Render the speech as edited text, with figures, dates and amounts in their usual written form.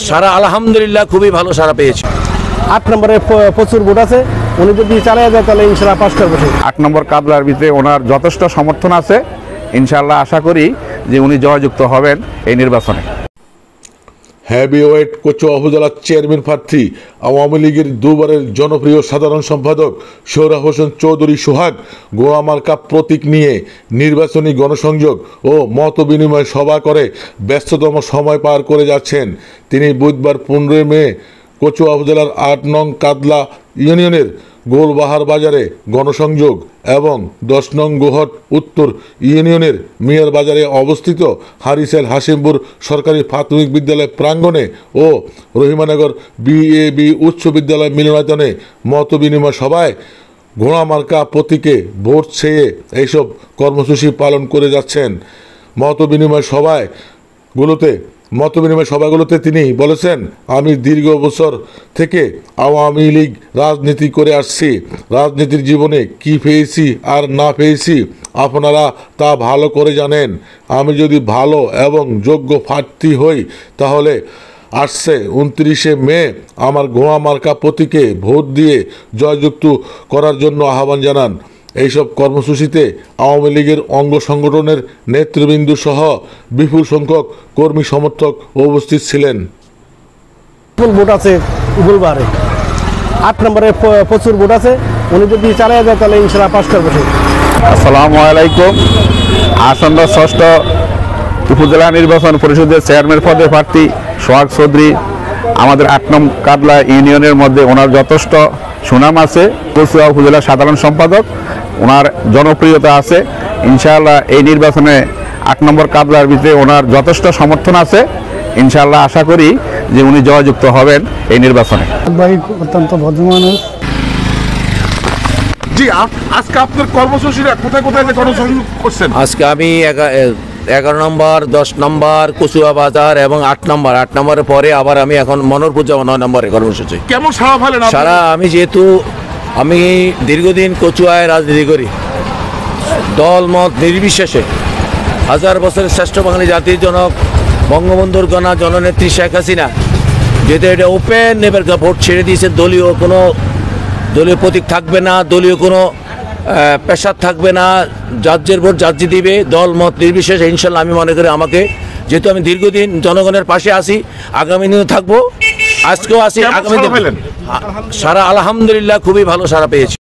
সারা আলহামদুলিল্লাহ খুবই ভালো সারা পেয়েছি। 8 নম্বরে প্রচুর ভোট আছে, উনি যদি চালিয়ে যায় তাহলে ইনশাআল্লাহ পাস করবে। 8 নম্বর কাদলার ভিতরে ওনার যথেষ্ট সমর্থন আছে, ইনশাআল্লাহ আশা করি যে উনি জয়যুক্ত হবেন এই নির্বাচনে। হেভিওয়েট কচুয়া উপজেলার চেয়ারম্যান প্রার্থী আওয়ামী লীগের দুবারের জনপ্রিয় সাধারণ সম্পাদক সোহরাব হোসেন চৌধুরী সোহাগ গোয়া মার্কা প্রতীক নিয়ে নির্বাচনী গণসংযোগ ও মতবিনিময় সভা করে ব্যস্ততম সময় পার করে যাচ্ছেন। তিনি বুধবার 15 মে কচুয়া উপজেলার 8 নং কাদলা ইউনিয়নের গোলবাহার বাজারে গণসংযোগ এবং 10 নং গোহট উত্তর ইউনিয়নের মিয়ার বাজারে অবস্থিত হারিসেল হাসিমপুর সরকারি প্রাথমিক বিদ্যালয় প্রাঙ্গণে ও রহিমানগর BAB উচ্চ বিদ্যালয় মিলনায়তনে মতবিনিময় সভায় ঘোড়া মার্কা প্রতীকে ভোট চেয়ে এইসব কর্মসূচি পালন করে যাচ্ছেন। মতবিনিময় সভাগুলোতে তিনি বলেছেন, আমি দীর্ঘ বছর থেকে আওয়ামী লীগ রাজনীতি করে আসছি। রাজনীতির জীবনে কি পেয়েছি আর না পেয়েছি আপনারা তা ভালো করে জানেন। আমি যদি ভালো এবং যোগ্য প্রার্থী হই তাহলে আসছে 29 মে আমার ঘোড়া মার্কা প্রতীকে ভোট দিয়ে জয়যুক্ত করার জন্য আহ্বান জানান। এইসব কর্মসূচিতে আওয়ামী লীগের অঙ্গ সংগঠনের নেতৃবৃন্দ সহ বিপুল সংখ্যক কর্মী সমর্থক উপস্থিত ছিলেন। ভোট আছে উবুলবারে, 8 নম্বরে প্রচুর ভোট আছে, উনি যদি চালিয়ে যায় তাহলে ইনশাআল্লাহ পাস করবে। আসসালামু আলাইকুম। আসন্ন 6ষ্ঠ উপজেলা নির্বাচন পরিষদের চেয়ারম্যান পদে প্রার্থী সোহাগ চৌধুরী আমাদের 8 নং কাদলা ইউনিয়নের মধ্যে ওনার যথেষ্ট সুনাম আছে। কচুয়া উপজেলা সাধারণ সম্পাদক, ওনার জনপ্রিয়তা আছে। ইনশাআল্লাহ এই নির্বাচনে 8 নম্বর কাদলার ভিতরে ওনার যথেষ্ট সমর্থন আছে, ইনশাআল্লাহ আশা করি যে উনি জয়যুক্ত হবেন এই নির্বাচনে। অত্যন্ত ভদ্র মানুষ। জি, আজকে আপনার কর্মসূচিরা কোথায় কোথায় গণসংযোগ করছেন? আজকে আমি 11 নম্বর 10 নম্বর কচুয়া বাজার এবং 8 নম্বরের পরে আবার আমি এখন মনোরপুর যাব 9 নম্বরে কর্মসূচি। কেমন সাড়া পেলেন? সারা আমি যেহেতু আমি দীর্ঘদিন কচুয়ায় রাজনীতি করি, দল মত নির্বিশেষে 1000 বছরের শ্রেষ্ঠ বাঙালি জাতির জনক বঙ্গবন্ধুর কন্যা জননেত্রী শেখ হাসিনা যেহেতু এটা ওপেন নেবের ভোট ছেড়ে দিয়েছে, দলীয় প্রতীক থাকবে না, দলীয় কোনো পেশার থাকবে না, জাজ্যের ভোট জাজ্জি দিবে, দল মত নির্বিশেষে। ইনশাল্লাহ আমি মনে করি আমাকে যেহেতু আমি দীর্ঘদিন জনগণের পাশে আছি, আগামী দিনে থাকবো, আজকেও আছি, আগামী দিন সারা আলহামদুলিল্লাহ খুবই ভালো সারা পেয়েছি।